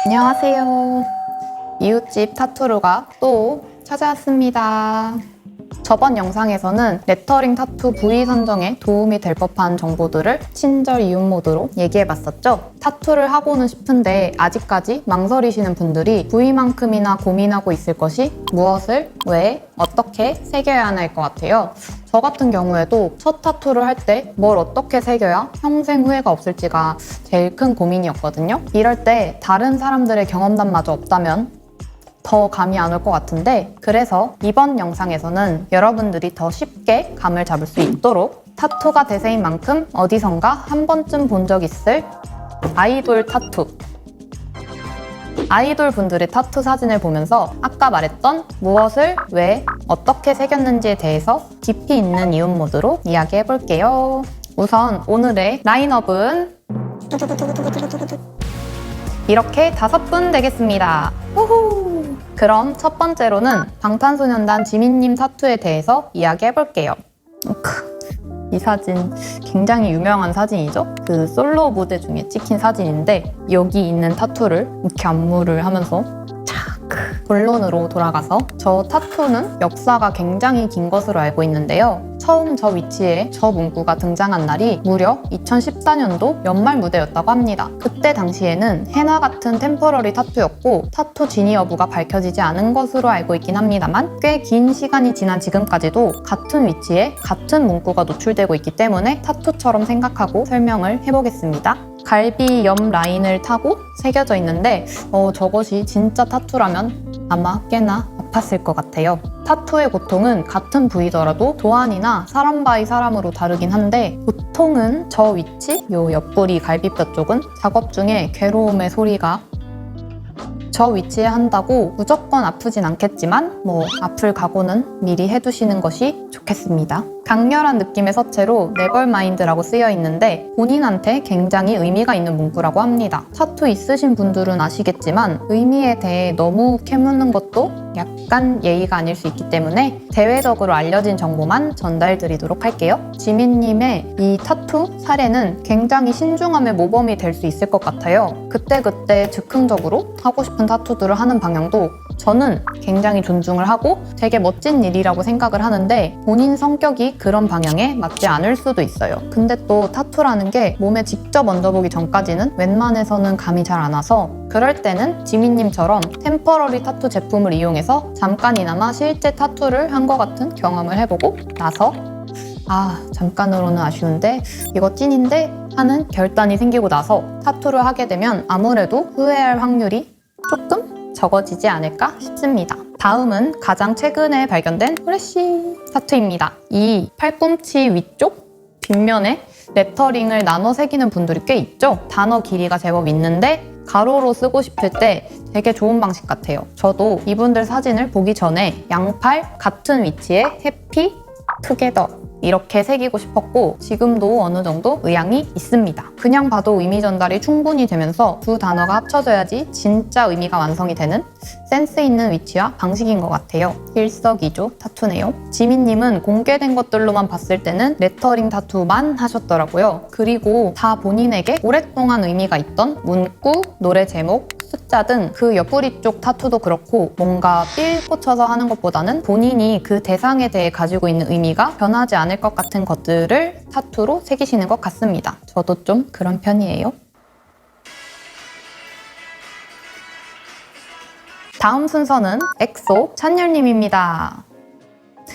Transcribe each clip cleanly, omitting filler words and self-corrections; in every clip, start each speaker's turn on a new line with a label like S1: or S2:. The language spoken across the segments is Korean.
S1: 안녕하세요. 이웃집 타투루가 또 찾아왔습니다. 저번 영상에서는 레터링 타투 부위 선정에 도움이 될 법한 정보들을 친절 이웃 모드로 얘기해봤었죠. 타투를 하고는 싶은데 아직까지 망설이시는 분들이 부위만큼이나 고민하고 있을 것이 무엇을, 왜, 어떻게 새겨야 하나일 것 같아요. 저 같은 경우에도 첫 타투를 할 때 뭘 어떻게 새겨야 평생 후회가 없을지가 제일 큰 고민이었거든요. 이럴 때 다른 사람들의 경험담마저 없다면 더 감이 안 올 것 같은데, 그래서 이번 영상에서는 여러분들이 더 쉽게 감을 잡을 수 있도록 타투가 대세인 만큼 어디선가 한 번쯤 본 적 있을 아이돌 타투, 아이돌 분들의 타투 사진을 보면서 아까 말했던 무엇을, 왜, 어떻게 새겼는지에 대해서 깊이 있는 이웃 모드로 이야기해볼게요. 우선 오늘의 라인업은 이렇게 5분 되겠습니다. 우후! 그럼 첫 번째로는 방탄소년단 지민님 타투에 대해서 이야기해볼게요. 이 사진 굉장히 유명한 사진이죠? 그 솔로 무대 중에 찍힌 사진인데 여기 있는 타투를 이렇게 안무를 하면서 본론으로 돌아가서, 저 타투는 역사가 굉장히 긴 것으로 알고 있는데요. 처음 저 위치에 저 문구가 등장한 날이 무려 2014년도 연말 무대였다고 합니다. 그때 당시에는 헤나 같은 템포러리 타투였고 타투 진위 여부가 밝혀지지 않은 것으로 알고 있긴 합니다만, 꽤 긴 시간이 지난 지금까지도 같은 위치에 같은 문구가 노출되고 있기 때문에 타투처럼 생각하고 설명을 해보겠습니다. 갈비 옆 라인을 타고 새겨져 있는데 저것이 진짜 타투라면 아마 꽤나 아팠을 것 같아요. 타투의 고통은 같은 부위더라도 도안이나 사람 바이 사람으로 다르긴 한데, 보통은 저 위치, 요 옆구리 갈비뼈 쪽은 작업 중에 괴로움의 소리가 저 위치에 한다고 무조건 아프진 않겠지만 아플 각오는 미리 해두시는 것이 좋겠습니다. 강렬한 느낌의 서체로 네벌마인드라고 쓰여 있는데 본인한테 굉장히 의미가 있는 문구라고 합니다. 타투 있으신 분들은 아시겠지만 의미에 대해 너무 캐묻는 것도 약간 예의가 아닐 수 있기 때문에 대외적으로 알려진 정보만 전달드리도록 할게요. 지민님의 이 타투 사례는 굉장히 신중함의 모범이 될 수 있을 것 같아요. 그때그때 즉흥적으로 하고 싶은 타투들을 하는 방향도 저는 굉장히 존중을 하고 되게 멋진 일이라고 생각을 하는데, 본인 성격이 그런 방향에 맞지 않을 수도 있어요. 근데 또 타투라는 게 몸에 직접 얹어보기 전까지는 웬만해서는 감이 잘 안 와서, 그럴 때는 지민님처럼 템퍼러리 타투 제품을 이용해서 잠깐이나마 실제 타투를 한 것 같은 경험을 해보고 나서 잠깐으로는 아쉬운데 이거 찐인데 하는 결단이 생기고 나서 타투를 하게 되면 아무래도 후회할 확률이 조금 적어지지 않을까 싶습니다. 다음은 가장 최근에 발견된 프레쉬 타투입니다. 이 팔꿈치 위쪽 뒷면에 레터링을 나눠 새기는 분들이 꽤 있죠? 단어 길이가 제법 있는데 가로로 쓰고 싶을 때 되게 좋은 방식 같아요. 저도 이분들 사진을 보기 전에 양팔 같은 위치에 해피, 투게더 이렇게 새기고 싶었고, 지금도 어느 정도 의향이 있습니다. 그냥 봐도 의미 전달이 충분히 되면서 두 단어가 합쳐져야지 진짜 의미가 완성이 되는 센스 있는 위치와 방식인 것 같아요. 일석이조 타투네요. 지민님은 공개된 것들로만 봤을 때는 레터링 타투만 하셨더라고요. 그리고 다 본인에게 오랫동안 의미가 있던 문구, 노래 제목, 숫자 등 그 옆구리 쪽 타투도 그렇고 뭔가 삘 꽂혀서 하는 것보다는 본인이 그 대상에 대해 가지고 있는 의미가 변하지 않을 것 같은 것들을 타투로 새기시는 것 같습니다. 저도 좀 그런 편이에요. 다음 순서는 엑소 찬열님입니다.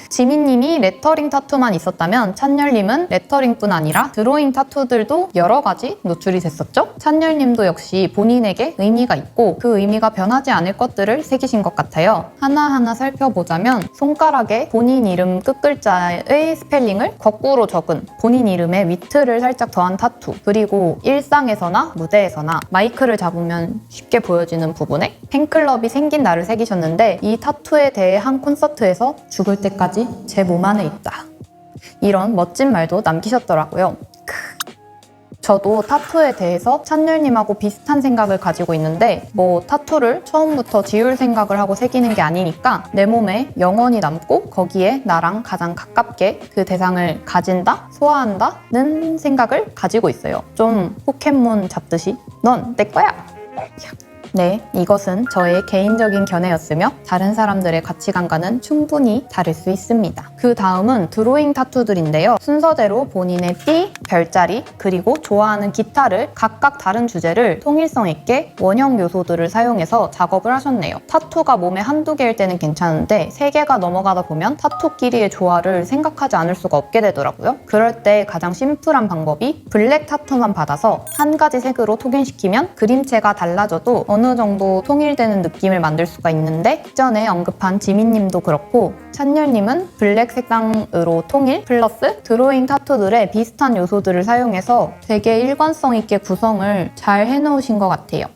S1: 지민님이 레터링 타투만 있었다면 찬열님은 레터링뿐 아니라 드로잉 타투들도 여러 가지 노출이 됐었죠? 찬열님도 역시 본인에게 의미가 있고 그 의미가 변하지 않을 것들을 새기신 것 같아요. 하나하나 살펴보자면 손가락에 본인 이름 끝글자의 스펠링을 거꾸로 적은 본인 이름에 위트를 살짝 더한 타투, 그리고 일상에서나 무대에서나 마이크를 잡으면 쉽게 보여지는 부분에 팬클럽이 생긴 날을 새기셨는데, 이 타투에 대해 한 콘서트에서 죽을 때까지 제 몸 안에 있다, 이런 멋진 말도 남기셨더라고요. 저도 타투에 대해서 찬열님하고 비슷한 생각을 가지고 있는데, 타투를 처음부터 지울 생각을 하고 새기는 게 아니니까 내 몸에 영원히 남고 거기에 나랑 가장 가깝게 그 대상을 가진다, 소화한다는 생각을 가지고 있어요. 좀 포켓몬 잡듯이 넌 내 거야! 네, 이것은 저의 개인적인 견해였으며 다른 사람들의 가치관과는 충분히 다를 수 있습니다. 그 다음은 드로잉 타투들인데요. 순서대로 본인의 띠, 별자리, 그리고 좋아하는 기타를 각각 다른 주제를 통일성 있게 원형 요소들을 사용해서 작업을 하셨네요. 타투가 몸에 한두 개일 때는 괜찮은데 3개가 넘어가다 보면 타투끼리의 조화를 생각하지 않을 수가 없게 되더라고요. 그럴 때 가장 심플한 방법이 블랙 타투만 받아서 한 가지 색으로 토గిం시키면 그림체가 달라져도 어느 정도 통일되는 느낌을 만들 수가 있는데 전에 언급한 지민님도 그렇고 찬열님은 블랙 색상으로 통일 플러스 드로잉 타투들의 비슷한 요소들을 사용해서 되게 일관성 있게 구성을 잘 해놓으신 것 같아요.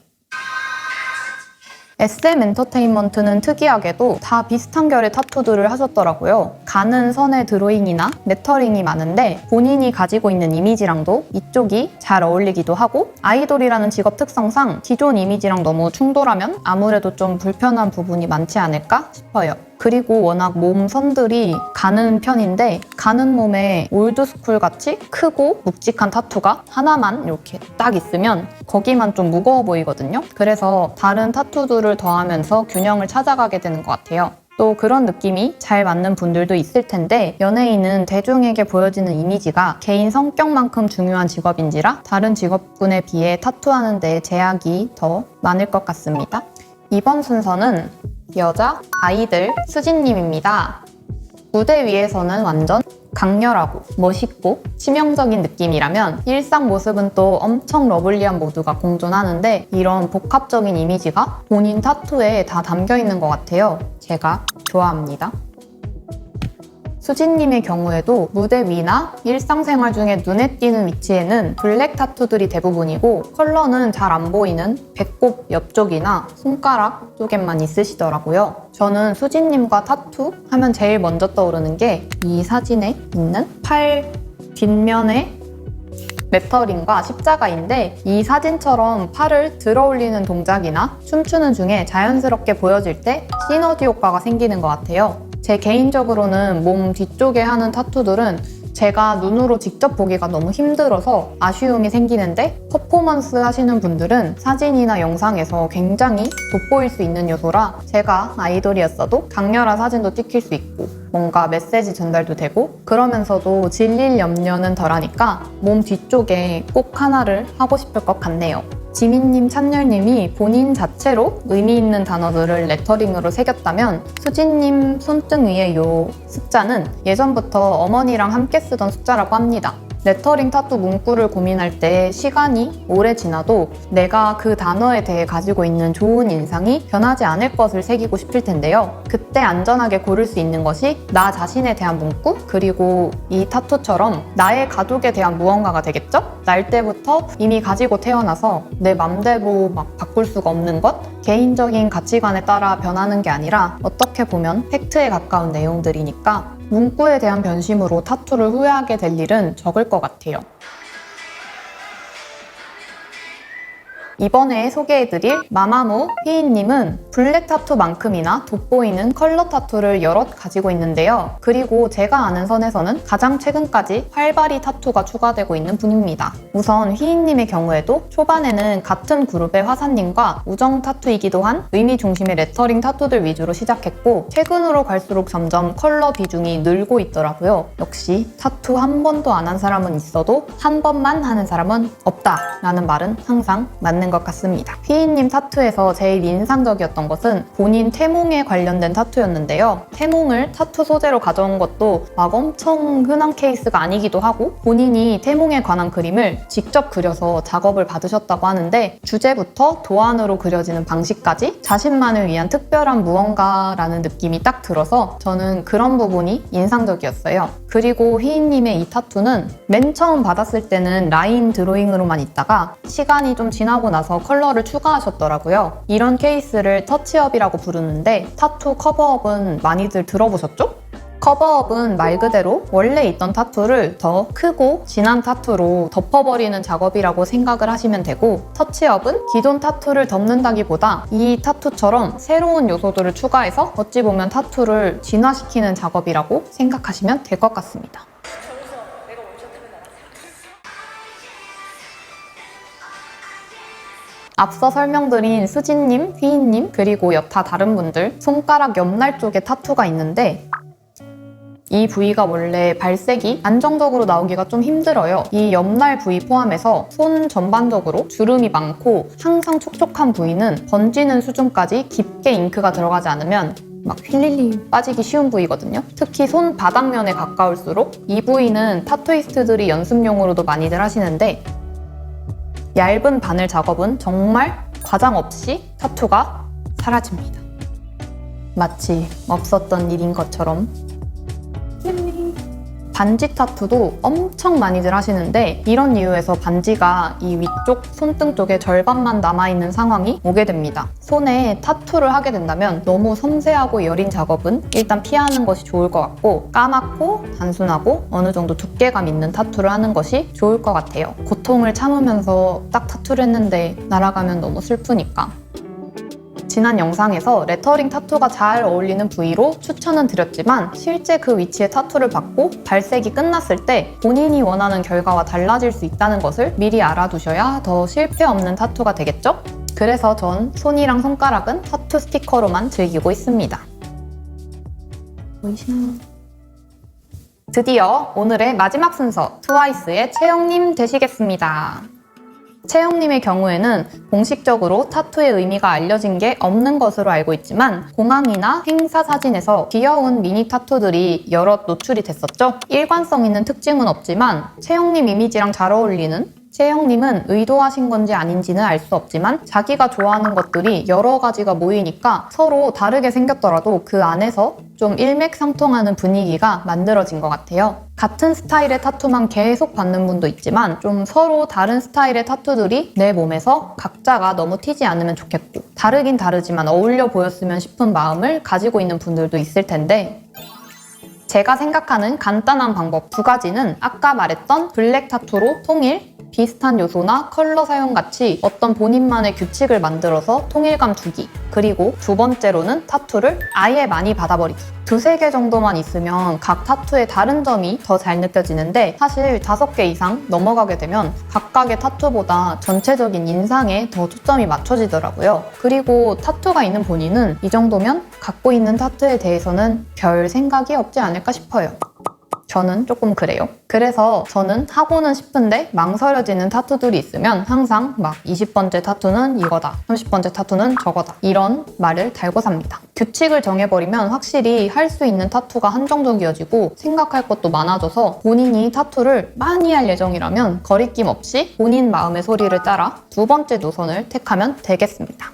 S1: SM 엔터테인먼트는 특이하게도 다 비슷한 결의 타투들을 하셨더라고요. 가는 선의 드로잉이나 레터링이 많은데 본인이 가지고 있는 이미지랑도 이쪽이 잘 어울리기도 하고 아이돌이라는 직업 특성상 기존 이미지랑 너무 충돌하면 아무래도 좀 불편한 부분이 많지 않을까 싶어요. 그리고 워낙 몸 선들이 가는 편인데 가는 몸에 올드스쿨 같이 크고 묵직한 타투가 하나만 이렇게 딱 있으면 거기만 좀 무거워 보이거든요. 그래서 다른 타투들을 더하면서 균형을 찾아가게 되는 것 같아요. 또 그런 느낌이 잘 맞는 분들도 있을 텐데 연예인은 대중에게 보여지는 이미지가 개인 성격만큼 중요한 직업인지라 다른 직업군에 비해 타투하는 데 제약이 더 많을 것 같습니다. 이번 순서는 여자 아이들 수진님입니다. 무대 위에서는 완전 강렬하고 멋있고 치명적인 느낌이라면 일상 모습은 또 엄청 러블리한 모두가 공존하는데 이런 복합적인 이미지가 본인 타투에 다 담겨있는 것 같아요. 제가 좋아합니다. 수진님의 경우에도 무대 위나 일상생활 중에 눈에 띄는 위치에는 블랙 타투들이 대부분이고 컬러는 잘 안 보이는 배꼽 옆쪽이나 손가락 쪽에만 있으시더라고요. 저는 수진님과 타투 하면 제일 먼저 떠오르는 게 이 사진에 있는 팔 뒷면에 레터링과 십자가인데 이 사진처럼 팔을 들어 올리는 동작이나 춤추는 중에 자연스럽게 보여질 때 시너지 효과가 생기는 것 같아요. 제 개인적으로는 몸 뒤쪽에 하는 타투들은 제가 눈으로 직접 보기가 너무 힘들어서 아쉬움이 생기는데 퍼포먼스 하시는 분들은 사진이나 영상에서 굉장히 돋보일 수 있는 요소라 제가 아이돌이었어도 강렬한 사진도 찍힐 수 있고 뭔가 메시지 전달도 되고 그러면서도 질릴 염려는 덜하니까 몸 뒤쪽에 꼭 하나를 하고 싶을 것 같네요. 지민님, 찬열님이 본인 자체로 의미 있는 단어들을 레터링으로 새겼다면 수진님 손등 위에 이 숫자는 예전부터 어머니랑 함께 쓰던 숫자라고 합니다. 레터링 타투 문구를 고민할 때 시간이 오래 지나도 내가 그 단어에 대해 가지고 있는 좋은 인상이 변하지 않을 것을 새기고 싶을 텐데요. 그때 안전하게 고를 수 있는 것이 나 자신에 대한 문구 그리고 이 타투처럼 나의 가족에 대한 무언가가 되겠죠? 날 때부터 이미 가지고 태어나서 내 맘대로 막 바꿀 수가 없는 것? 개인적인 가치관에 따라 변하는 게 아니라 어떻게 보면 팩트에 가까운 내용들이니까 문구에 대한 변심으로 타투를 후회하게 될 일은 적을 것 같아요. 이번에 소개해드릴 마마무 휘인님은 블랙 타투만큼이나 돋보이는 컬러 타투를 여럿 가지고 있는데요. 그리고 제가 아는 선에서는 가장 최근까지 활발히 타투가 추가되고 있는 분입니다. 우선 휘인님의 경우에도 초반에는 같은 그룹의 화사님과 우정 타투이기도 한 의미 중심의 레터링 타투들 위주로 시작했고 최근으로 갈수록 점점 컬러 비중이 늘고 있더라고요. 역시 타투 한 번도 안 한 사람은 있어도 한 번만 하는 사람은 없다라는 말은 항상 맞는 것 같습니다. 휘인님 타투에서 제일 인상적이었던 것은 본인 태몽에 관련된 타투였는데요. 태몽을 타투 소재로 가져온 것도 막 엄청 흔한 케이스가 아니기도 하고 본인이 태몽에 관한 그림을 직접 그려서 작업을 받으셨다고 하는데 주제부터 도안으로 그려지는 방식까지 자신만을 위한 특별한 무언가라는 느낌이 딱 들어서 저는 그런 부분이 인상적이었어요. 그리고 휘인님의 이 타투는 맨 처음 받았을 때는 라인 드로잉으로만 있다가 시간이 좀 지나고 나서 컬러를 추가하셨더라고요. 이런 케이스를 터치업이라고 부르는데 타투 커버업은 많이들 들어보셨죠? 커버업은 말 그대로 원래 있던 타투를 더 크고 진한 타투로 덮어버리는 작업이라고 생각을 하시면 되고 터치업은 기존 타투를 덮는다기보다 이 타투처럼 새로운 요소들을 추가해서 어찌 보면 타투를 진화시키는 작업이라고 생각하시면 될 것 같습니다. 앞서 설명드린 수진님, 휘인님, 그리고 여타 다른 분들 손가락 옆날 쪽에 타투가 있는데 이 부위가 원래 발색이 안정적으로 나오기가 좀 힘들어요. 이 옆날 부위 포함해서 손 전반적으로 주름이 많고 항상 촉촉한 부위는 번지는 수준까지 깊게 잉크가 들어가지 않으면 막 휠릴리 빠지기 쉬운 부위거든요. 특히 손 바닥면에 가까울수록 이 부위는 타투이스트들이 연습용으로도 많이들 하시는데 얇은 바늘 작업은 정말 과장 없이 타투가 사라집니다. 마치 없었던 일인 것처럼. 반지 타투도 엄청 많이들 하시는데 이런 이유에서 반지가 이 위쪽 손등 쪽에 절반만 남아있는 상황이 오게 됩니다. 손에 타투를 하게 된다면 너무 섬세하고 여린 작업은 일단 피하는 것이 좋을 것 같고 까맣고 단순하고 어느 정도 두께감 있는 타투를 하는 것이 좋을 것 같아요. 고통을 참으면서 딱 타투를 했는데 날아가면 너무 슬프니까. 지난 영상에서 레터링 타투가 잘 어울리는 부위로 추천은 드렸지만 실제 그 위치에 타투를 받고 발색이 끝났을 때 본인이 원하는 결과와 달라질 수 있다는 것을 미리 알아두셔야 더 실패 없는 타투가 되겠죠? 그래서 전 손이랑 손가락은 타투 스티커로만 즐기고 있습니다. 보이시나요? 드디어 오늘의 마지막 순서 트와이스의 채영님 되시겠습니다. 채영님의 경우에는 공식적으로 타투의 의미가 알려진 게 없는 것으로 알고 있지만 공항이나 행사 사진에서 귀여운 미니 타투들이 여럿 노출이 됐었죠. 일관성 있는 특징은 없지만 채영님 이미지랑 잘 어울리는, 채영님은 의도하신 건지 아닌지는 알 수 없지만 자기가 좋아하는 것들이 여러 가지가 모이니까 서로 다르게 생겼더라도 그 안에서 좀 일맥상통하는 분위기가 만들어진 것 같아요. 같은 스타일의 타투만 계속 받는 분도 있지만 좀 서로 다른 스타일의 타투들이 내 몸에서 각자가 너무 튀지 않으면 좋겠고 다르긴 다르지만 어울려 보였으면 싶은 마음을 가지고 있는 분들도 있을 텐데 제가 생각하는 간단한 방법 2가지는 아까 말했던 블랙 타투로 통일, 비슷한 요소나 컬러 사용 같이 어떤 본인만의 규칙을 만들어서 통일감 주기, 그리고 2번째로는 타투를 아예 많이 받아버리기. 2-3개 정도만 있으면 각 타투의 다른 점이 더 잘 느껴지는데 사실 5개 이상 넘어가게 되면 각각의 타투보다 전체적인 인상에 더 초점이 맞춰지더라고요. 그리고 타투가 있는 본인은 이 정도면 갖고 있는 타투에 대해서는 별 생각이 없지 않을까 싶어요. 저는 조금 그래요. 그래서 저는 하고는 싶은데 망설여지는 타투들이 있으면 항상 막 20번째 타투는 이거다, 30번째 타투는 저거다 이런 말을 달고 삽니다. 규칙을 정해버리면 확실히 할 수 있는 타투가 한정적이어지고 생각할 것도 많아져서 본인이 타투를 많이 할 예정이라면 거리낌 없이 본인 마음의 소리를 따라 2번째 노선을 택하면 되겠습니다.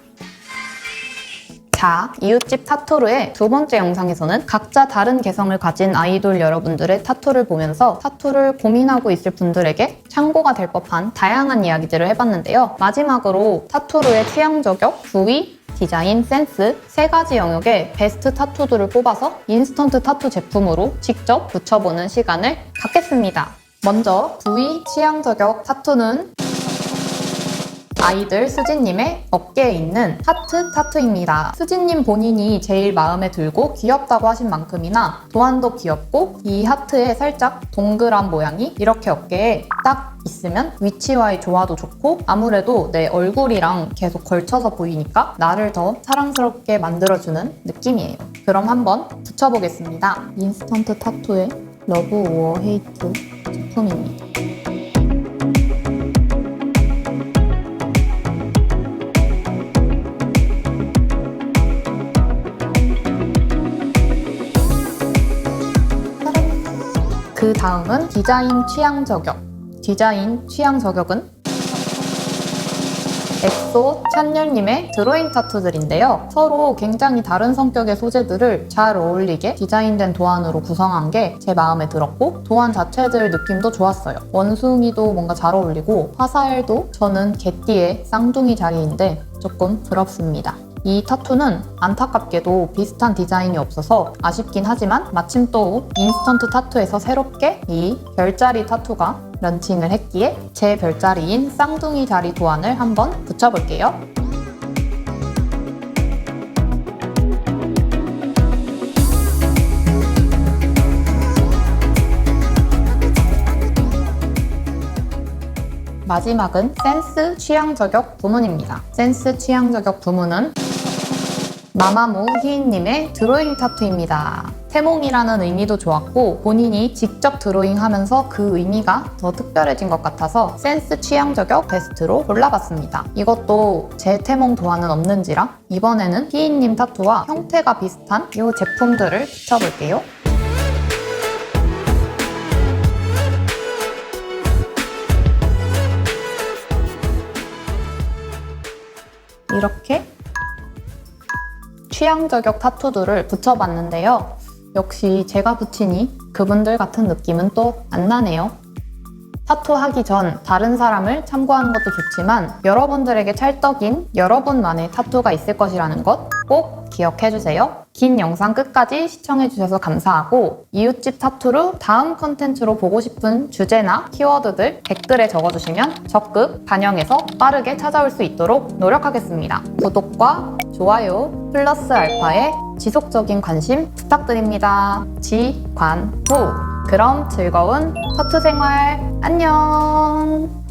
S1: 자, 이웃집 타투르의 2번째 영상에서는 각자 다른 개성을 가진 아이돌 여러분들의 타투를 보면서 타투를 고민하고 있을 분들에게 참고가 될 법한 다양한 이야기들을 해봤는데요. 마지막으로 타투르의 취향 저격, 부위, 디자인, 센스 3가지 영역의 베스트 타투들을 뽑아서 인스턴트 타투 제품으로 직접 붙여보는 시간을 갖겠습니다. 먼저 부위 취향 저격 타투는 아이들 수진님의 어깨에 있는 하트 타투입니다. 수진님 본인이 제일 마음에 들고 귀엽다고 하신 만큼이나 도안도 귀엽고 이 하트에 살짝 동그란 모양이 이렇게 어깨에 딱 있으면 위치와의 조화도 좋고 아무래도 내 얼굴이랑 계속 걸쳐서 보이니까 나를 더 사랑스럽게 만들어주는 느낌이에요. 그럼 한번 붙여보겠습니다. 인스턴트 타투의 러브 오어 헤이트 제품입니다. 그 다음은 디자인 취향 저격. 디자인 취향 저격은 엑소 찬열님의 드로잉 타투들인데요. 서로 굉장히 다른 성격의 소재들을 잘 어울리게 디자인된 도안으로 구성한 게 제 마음에 들었고 도안 자체들 느낌도 좋았어요. 원숭이도 뭔가 잘 어울리고 화살도 저는 개띠의 쌍둥이 자리인데 조금 부럽습니다. 이 타투는 안타깝게도 비슷한 디자인이 없어서 아쉽긴 하지만 마침 또 인스턴트 타투에서 새롭게 이 별자리 타투가 런칭을 했기에 제 별자리인 쌍둥이 자리 도안을 한번 붙여볼게요. 마지막은 센스 취향 저격 부문입니다. 센스 취향 저격 부문은 마마무 희인님의 드로잉 타투입니다. 태몽이라는 의미도 좋았고 본인이 직접 드로잉하면서 그 의미가 더 특별해진 것 같아서 센스 취향 저격 베스트로 골라봤습니다. 이것도 제 태몽 도안은 없는지라 이번에는 희인님 타투와 형태가 비슷한 이 제품들을 붙여볼게요. 이렇게 취향 저격 타투들을 붙여봤는데요. 역시 제가 붙이니 그분들 같은 느낌은 또 안 나네요. 타투하기 전 다른 사람을 참고하는 것도 좋지만 여러분들에게 찰떡인 여러분만의 타투가 있을 것이라는 것 꼭 기억해주세요. 긴 영상 끝까지 시청해주셔서 감사하고 이웃집 타투로 다음 컨텐츠로 보고 싶은 주제나 키워드들 댓글에 적어주시면 적극 반영해서 빠르게 찾아올 수 있도록 노력하겠습니다. 구독과 좋아요 플러스 알파의 지속적인 관심 부탁드립니다. 지관후. 그럼 즐거운 타투 생활 안녕.